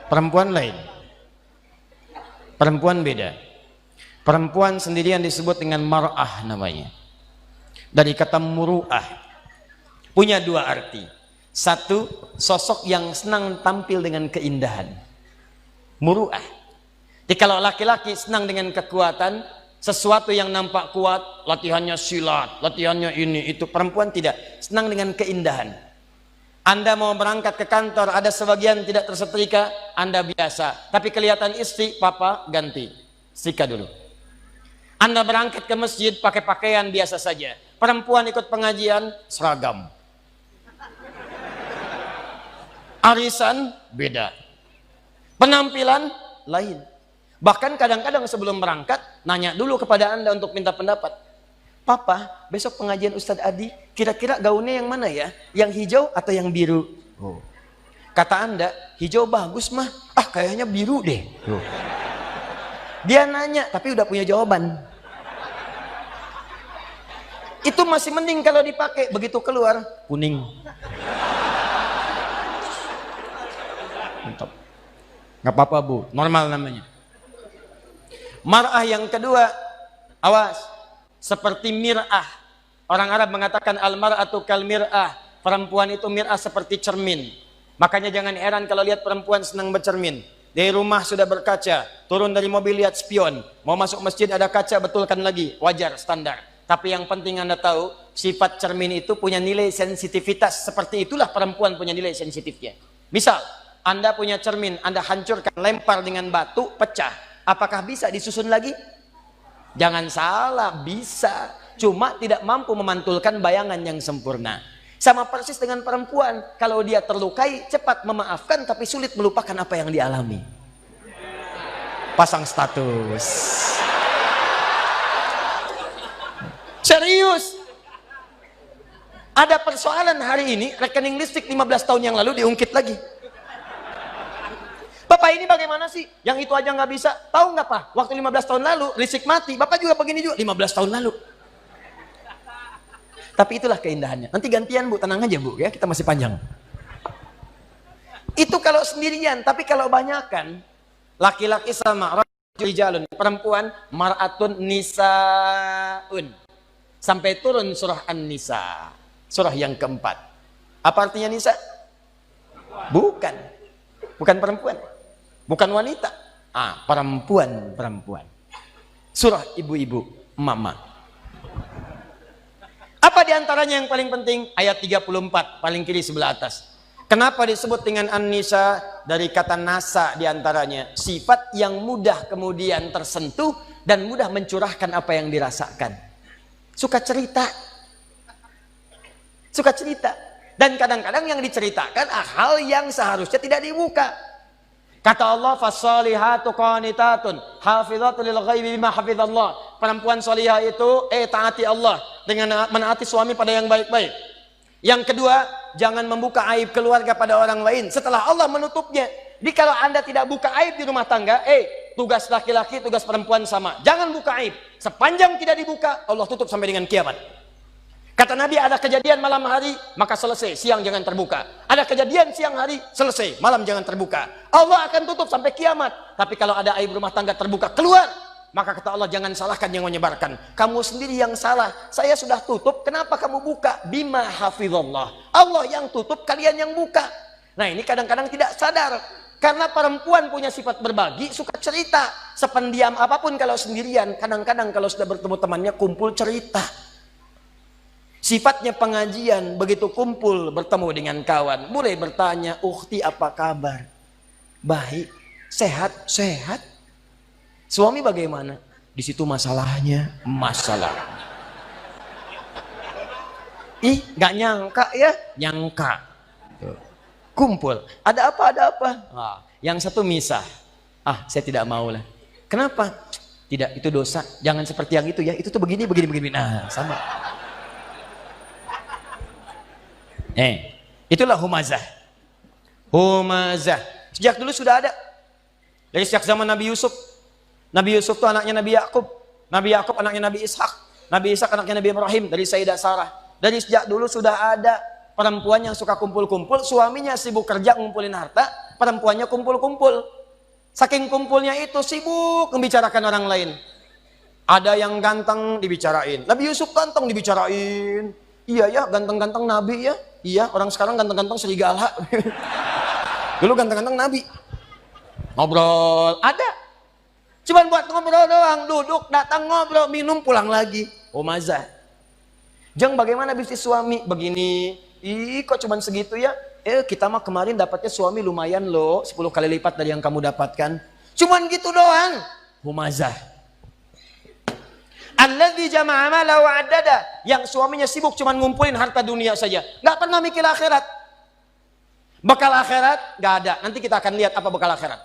Perempuan lain. Perempuan beda. Perempuan sendirian disebut dengan mar'ah namanya. Dari kata muru'ah. Punya dua arti. Satu, sosok yang senang tampil dengan keindahan. Muru'ah. Jadi kalau laki-laki senang dengan kekuatan, sesuatu yang nampak kuat, latihannya silat, latihannya ini, itu. Perempuan tidak. Senang dengan keindahan. Anda mau berangkat ke kantor, ada sebagian tidak tersetrika, Anda biasa. Tapi kelihatan istri, papa ganti. Setrika dulu. Anda berangkat ke masjid pakai pakaian biasa saja. Perempuan ikut pengajian, seragam. Arisan, beda. Penampilan, lain. Bahkan kadang-kadang sebelum berangkat, nanya dulu kepada Anda untuk minta pendapat. Papa, besok pengajian Ustadz Adi, kira-kira gaunnya yang mana ya? Yang hijau atau yang biru? Oh. Kata Anda, hijau bagus mah. Ah, kayaknya biru deh. Oh. Dia nanya, tapi udah punya jawaban. Itu masih mending kalau dipakai. Begitu keluar, kuning. Mantap. Nggak apa-apa bu, normal namanya. Mar'ah yang kedua, awas. Seperti mir'ah. Orang Arab mengatakan al-mar'atu kal mir'ah. Perempuan itu mir'ah seperti cermin. Makanya jangan heran kalau lihat perempuan senang bercermin. Dari rumah sudah berkaca, turun dari mobil lihat spion. Mau masuk masjid ada kaca, betulkan lagi. Wajar, standar. Tapi yang penting Anda tahu, sifat cermin itu punya nilai sensitivitas. Seperti itulah perempuan punya nilai sensitifnya. Misal, Anda punya cermin, Anda hancurkan, lempar dengan batu, pecah. Apakah bisa disusun lagi? Jangan salah, bisa. Cuma tidak mampu memantulkan bayangan yang sempurna. Sama persis dengan perempuan. Kalau dia terlukai, cepat memaafkan, tapi sulit melupakan apa yang dialami. Pasang status. Serius. Ada persoalan hari ini, rekening listrik 15 tahun yang lalu diungkit lagi. Bapak ini bagaimana sih? Yang itu aja nggak bisa. Tahu nggak Pak? Waktu 15 tahun lalu listrik mati. Bapak juga begini juga 15 tahun lalu. Tapi itulah keindahannya. Nanti gantian Bu, tenang aja Bu ya, kita masih panjang. Itu kalau sendirian, tapi kalau banyakan, laki-laki sama rijalun, perempuan mar'atun nisaun. Sampai turun surah An-Nisa. Surah yang keempat. Apa artinya nisa? Bukan. Bukan perempuan. Bukan wanita. Ah, perempuan. Surah ibu-ibu, mama. Apa diantaranya yang paling penting? Ayat 34, paling kiri sebelah atas. Kenapa disebut dengan An-Nisa? Dari kata nasa diantaranya. Sifat yang mudah kemudian tersentuh dan mudah mencurahkan apa yang dirasakan. Suka cerita. Suka cerita. Dan kadang-kadang yang diceritakan hal yang seharusnya tidak dibuka. Kata Allah, fasalihatu qanitatun hafizatu lil ghaibi bima hafizallah. Perempuan salihah itu taati Allah dengan menaati suami pada yang baik-baik. Yang kedua, jangan membuka aib keluarga pada orang lain setelah Allah menutupnya. Jadi kalau Anda tidak buka aib di rumah tangga, tugas laki-laki, tugas perempuan sama. Jangan buka aib. Sepanjang tidak dibuka, Allah tutup sampai dengan kiamat. Kata Nabi, ada kejadian malam hari, maka selesai, siang jangan terbuka. Ada kejadian siang hari, selesai, malam jangan terbuka. Allah akan tutup sampai kiamat. Tapi kalau ada aib rumah tangga terbuka, keluar. Maka kata Allah, jangan salahkan yang menyebarkan. Kamu sendiri yang salah. Saya sudah tutup, kenapa kamu buka? Bima hafizallah. Allah yang tutup, kalian yang buka. Nah ini kadang-kadang tidak sadar. Karena perempuan punya sifat berbagi, suka cerita. Sependiam apapun kalau sendirian. Kadang-kadang kalau sudah bertemu temannya, kumpul cerita. Sifatnya pengajian, begitu kumpul bertemu dengan kawan, mulai bertanya, "Ukhti apa kabar?" "Baik." "Sehat?" "Sehat." "Suami bagaimana?" "Di situ masalahnya." "Masalah." Ih, nggak nyangka ya? Nyangka. Kumpul, "Ada apa? Ada apa?" Yang satu misah. "Ah, saya tidak mau lah." "Kenapa?" "Tidak, itu dosa. Jangan seperti yang itu ya. Itu tuh begini. Nah, sama. Itulah humazah. Humazah. Sejak dulu sudah ada. Dari sejak zaman Nabi Yusuf. Nabi Yusuf itu anaknya Nabi Yakub. Nabi Yakub anaknya Nabi Ishak. Nabi Ishak anaknya Nabi Ibrahim. Dari Sayyidah Sarah. Dari sejak dulu sudah ada Perempuan yang suka kumpul-kumpul, suaminya sibuk kerja ngumpulin harta, perempuannya kumpul-kumpul. Saking kumpulnya itu sibuk membicarakan orang lain. Ada yang ganteng dibicarain, Nabi Yusuf ganteng dibicarain. Iya ya, ganteng-ganteng Nabi ya. Iya, orang sekarang ganteng-ganteng serigala. Dulu ganteng-ganteng Nabi. Ngobrol, ada. Cuman buat ngobrol doang, duduk, datang ngobrol, minum, pulang lagi. Oh mazah. Jeng, bagaimana bisnis suami? Begini. Ih, kok cuman segitu ya? Kita mah kemarin dapatnya suami lumayan loh, 10 kali lipat dari yang kamu dapatkan. Cuman gitu doang. Humazah. Alladzi jama'a malahu wa'addada, yang suaminya sibuk cuman ngumpulin harta dunia saja, nggak pernah mikir akhirat. Bekal akhirat nggak ada. Nanti kita akan lihat apa bekal akhirat.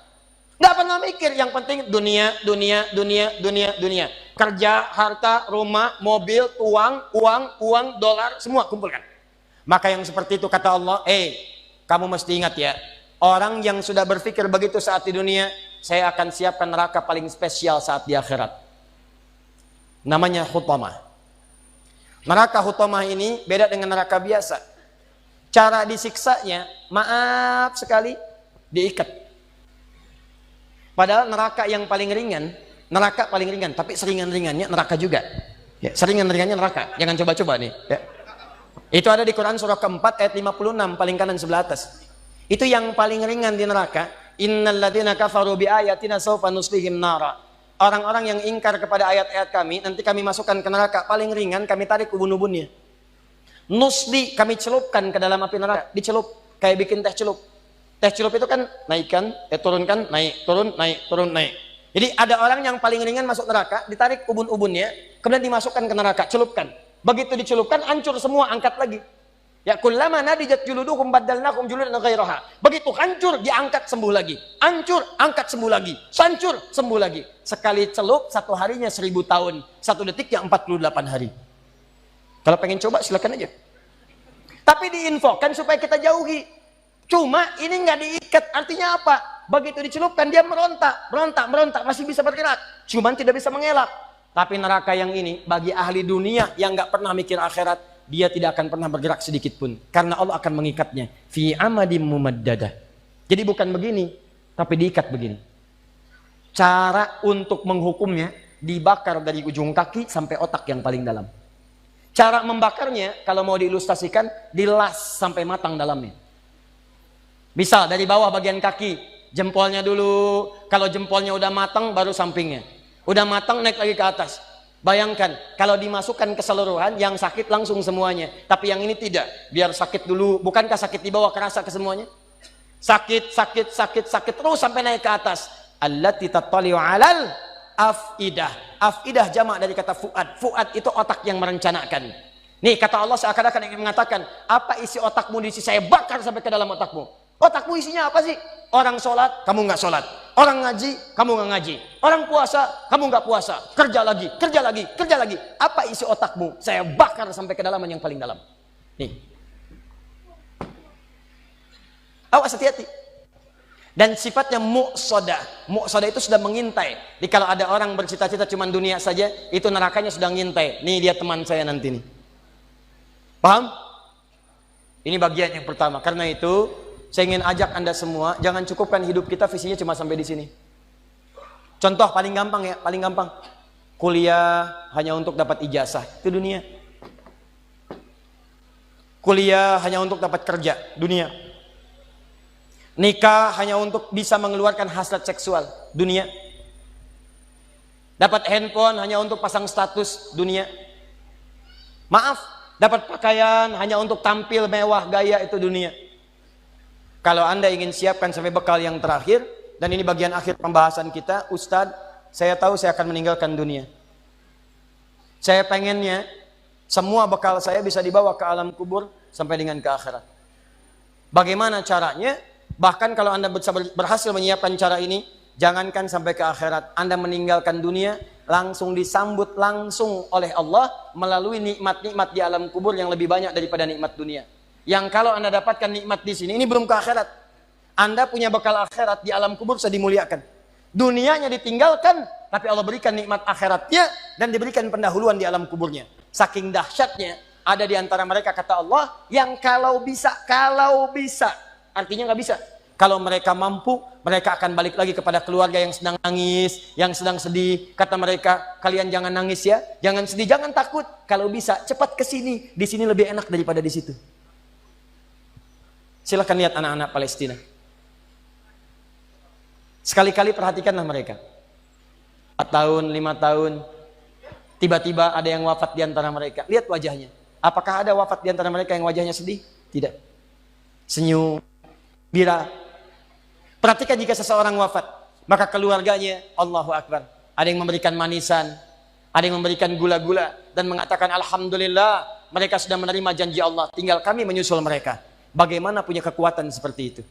Nggak pernah mikir, yang penting dunia, dunia, dunia, dunia, dunia. Kerja, harta, rumah, mobil, uang, dolar, semua kumpulkan. Maka yang seperti itu kata Allah, kamu mesti ingat ya, orang yang sudah berpikir begitu saat di dunia, saya akan siapkan neraka paling spesial saat di akhirat. Namanya Hutamah. Neraka Hutamah ini beda dengan neraka biasa. Cara disiksanya, maaf sekali, diikat. Padahal neraka yang paling ringan, neraka paling ringan, tapi seringan-ringannya neraka juga. Ya, seringan-ringannya neraka. Jangan coba-coba nih. Ya. Itu ada di Quran surah keempat ayat 56, paling kanan sebelah atas. Itu yang paling ringan di neraka. Innal ladzina kafaru bi ayatina sawfa nuslihim nara. Orang-orang yang ingkar kepada ayat-ayat kami, nanti kami masukkan ke neraka. Paling ringan kami tarik ubun-ubunnya. Nusli, kami celupkan ke dalam api neraka. Dicelup, kayak bikin teh celup. Teh celup itu kan naikkan, turunkan, naik, turun, naik, turun, naik. Jadi ada orang yang paling ringan masuk neraka, ditarik ubun-ubunnya, kemudian dimasukkan ke neraka, celupkan. Begitu dicelupkan, hancur semua, angkat lagi. Ya kullama nadijat juluduhum baddalnakum juludan ghairaha. Begitu hancur, diangkat sembuh lagi. Hancur, angkat sembuh lagi. Hancur, sembuh lagi. Sekali celup, 1 harinya 1000 tahun. 1 detiknya 48 hari. Kalau pengen coba silakan aja. Tapi diinfokan supaya kita jauhi. Cuma ini nggak diikat, artinya apa? Begitu dicelupkan dia merontak, masih bisa bergerak. Cuman tidak bisa mengelak. Tapi neraka yang ini bagi ahli dunia yang nggak pernah mikir akhirat, dia tidak akan pernah bergerak sedikit pun, karena Allah akan mengikatnya fi amadim mumaddadah. Jadi bukan begini, tapi diikat begini. Cara untuk menghukumnya, dibakar dari ujung kaki sampai otak yang paling dalam. Cara membakarnya kalau mau diilustrasikan, dilas sampai matang dalamnya. Misal dari bawah bagian kaki, jempolnya dulu. Kalau jempolnya udah matang, baru sampingnya. Udah matang, naik lagi ke atas. Bayangkan, kalau dimasukkan keseluruhan, yang sakit langsung semuanya. Tapi yang ini tidak. Biar sakit dulu. Bukankah sakit di bawah kerasa ke semuanya? Sakit, terus sampai naik ke atas. Allati tattali'u 'alal afidah. Afidah jamak dari kata fuad. Fuad itu otak yang merencanakan. Nih, kata Allah seakan-akan ingin mengatakan, apa isi otakmu di sini? Saya bakar sampai ke dalam otakmu. Otakmu isinya apa sih? Orang sholat, kamu nggak sholat. Orang ngaji, kamu nggak ngaji. Orang puasa, kamu nggak puasa. Kerja lagi. Apa isi otakmu? Saya bakar sampai ke dalam yang paling dalam. Nih. Awas, hati-hati. Dan sifatnya muqsadah. Muqsadah itu sudah mengintai. Jadi kalau ada orang bercita-cita cuma dunia saja, itu nerakanya sudah ngintai. Nih dia teman saya nanti nih. Paham? Ini bagian yang pertama. Karena itu saya ingin ajak Anda semua, jangan cukupkan hidup kita visinya cuma sampai di sini. Contoh paling gampang ya, paling gampang. Kuliah hanya untuk dapat ijazah, itu dunia. Kuliah hanya untuk dapat kerja, dunia. Nikah hanya untuk bisa mengeluarkan hasrat seksual, dunia. Dapat handphone hanya untuk pasang status, dunia. Maaf, dapat pakaian hanya untuk tampil mewah gaya, itu dunia. Kalau Anda ingin siapkan sampai bekal yang terakhir, dan ini bagian akhir pembahasan kita, Ustadz, saya tahu saya akan meninggalkan dunia. Saya pengennya semua bekal saya bisa dibawa ke alam kubur sampai dengan ke akhirat. Bagaimana caranya? Bahkan kalau Anda berhasil menyiapkan cara ini, jangankan sampai ke akhirat, Anda meninggalkan dunia, langsung disambut langsung oleh Allah melalui nikmat-nikmat di alam kubur yang lebih banyak daripada nikmat dunia. Yang kalau Anda dapatkan nikmat di sini, ini belum ke akhirat. Anda punya bekal akhirat di alam kubur sudah dimuliakan. Dunianya ditinggalkan, tapi Allah berikan nikmat akhiratnya dan diberikan pendahuluan di alam kuburnya. Saking dahsyatnya, Ada di antara mereka, kata Allah, yang kalau bisa, artinya nggak bisa. Kalau mereka mampu, mereka akan balik lagi kepada keluarga yang sedang nangis, yang sedang sedih. Kata mereka, kalian jangan nangis ya, jangan sedih, jangan takut. Kalau bisa, cepat ke sini. Di sini lebih enak daripada di situ. Silahkan lihat anak-anak Palestina. Sekali-kali perhatikanlah mereka. 4 tahun, 5 tahun, tiba-tiba ada yang wafat di antara mereka. Lihat wajahnya. Apakah ada wafat di antara mereka yang wajahnya sedih? Tidak. Senyum, bira. Perhatikan jika seseorang wafat, maka keluarganya, Allahu Akbar, ada yang memberikan manisan, ada yang memberikan gula-gula, dan mengatakan Alhamdulillah, mereka sudah menerima janji Allah, tinggal kami menyusul mereka. Bagaimana punya kekuatan seperti itu?